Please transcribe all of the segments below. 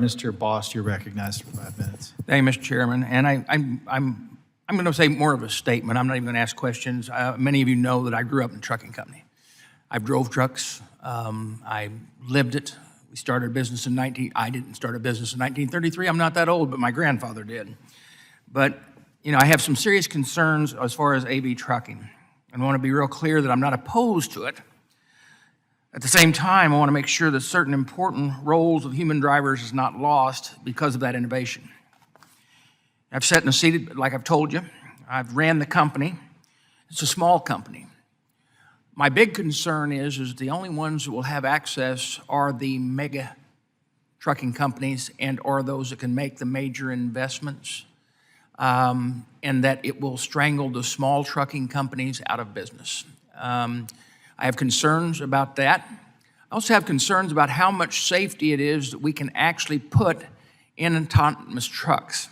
Mr. Bost, you're recognized for 5 minutes. Thank you, Mr. Chairman. And I'm going to say more of a statement. I'm not even going to ask questions. Many of you know that I grew up in a trucking company. I drove trucks. I lived it. We started a business I didn't start a business in 1933. I'm not that old, but my grandfather did. But, you know, I have some serious concerns as far as AV trucking. And I want to be real clear that I'm not opposed to it. At the same time, I want to make sure that certain important roles of human drivers is not lost because of that innovation. I've sat in a seat, like I've told you. I've ran the company. It's a small company. My big concern is the only ones that will have access are the mega trucking companies and or those that can make the major investments, and that it will strangle the small trucking companies out of business. I have concerns about that. I also have concerns about how much safety it is that we can actually put in autonomous trucks.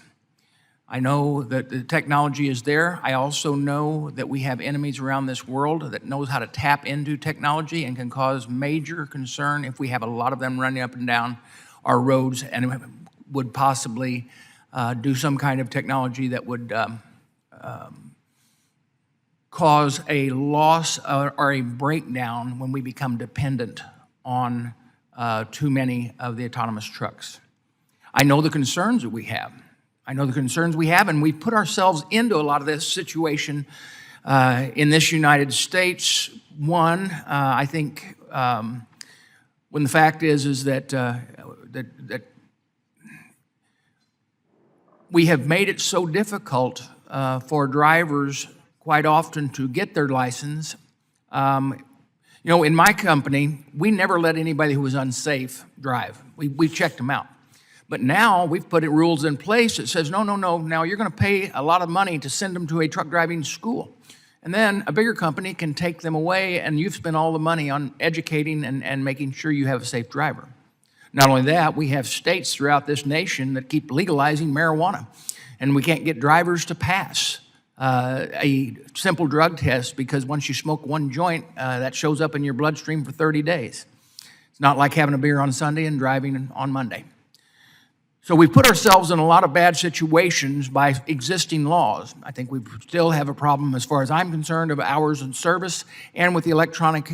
I know that the technology is there. I also know that we have enemies around this world that knows how to tap into technology and can cause major concern if we have a lot of them running up and down our roads and would possibly do some kind of technology that would cause a loss or a breakdown when we become dependent on too many of the autonomous trucks. I know the concerns that we have. And we've put ourselves into a lot of this situation in this United States. One, I think, when the fact is that we have made it so difficult for drivers quite often to get their license. You know, in my company, we never let anybody who was unsafe drive. We checked them out. But now we've put rules in place that says, no, now you're going to pay a lot of money to send them to a truck driving school. And then a bigger company can take them away, and you've spent all the money on educating and making sure you have a safe driver. Not only that, we have states throughout this nation that keep legalizing marijuana, and we can't get drivers to pass a simple drug test because once you smoke one joint, that shows up in your bloodstream for 30 days. It's not like having a beer on Sunday and driving on Monday. So we put ourselves in a lot of bad situations by existing laws. I think we still have a problem as far as I'm concerned of hours in service and with the electronic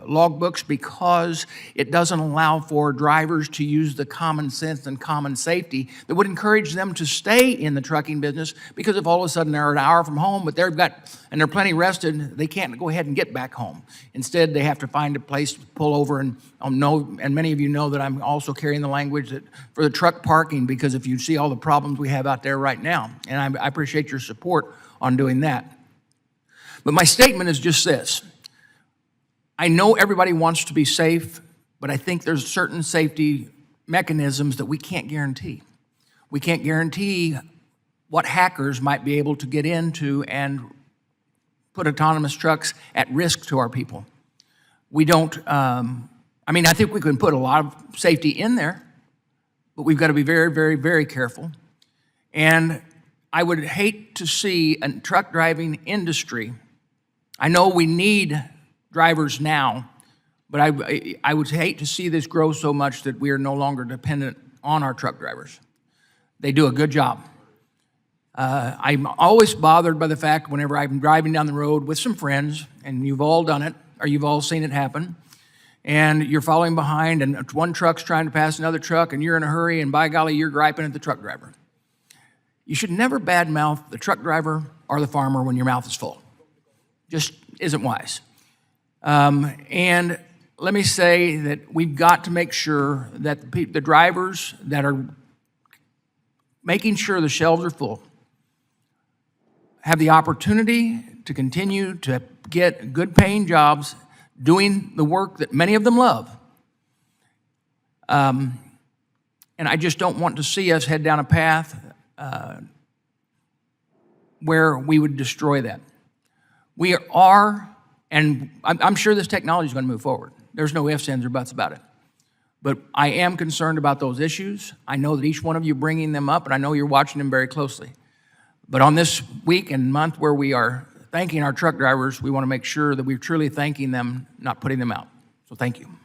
logbooks because it doesn't allow for drivers to use the common sense and common safety that would encourage them to stay in the trucking business, because if all of a sudden they're an hour from home, but they're plenty rested, they can't go ahead and get back home. Instead, they have to find a place to pull over and many of you know that I'm also carrying the language that for the truck parking, because if you see all the problems we have out there right now, and I appreciate your support on doing that. But my statement is just this. I know everybody wants to be safe, but I think there's certain safety mechanisms that we can't guarantee. We can't guarantee what hackers might be able to get into and put autonomous trucks at risk to our people. We don't, I think we can put a lot of safety in there, but we've got to be very, very, very careful. And I would hate to see a truck driving industry. I know we need drivers now, but I would hate to see this grow so much that we are no longer dependent on our truck drivers. They do a good job. I'm always bothered by the fact whenever I'm driving down the road with some friends, and you've all done it, or you've all seen it happen, and you're following behind, and one truck's trying to pass another truck, and you're in a hurry, and by golly, you're griping at the truck driver. You should never badmouth the truck driver or the farmer when your mouth is full. Just isn't wise. And let me say that we've got to make sure that the drivers that are making sure the shelves are full have the opportunity to continue to get good paying jobs doing the work that many of them love. And I just don't want to see us head down a path where we would destroy that. We are, and I'm sure this technology is going to move forward. There's no ifs, ands, or buts about it. But I am concerned about those issues. I know that each one of you are bringing them up, and I know you're watching them very closely. But on this week and month where we are thanking our truck drivers, we want to make sure that we're truly thanking them, not putting them out. So thank you.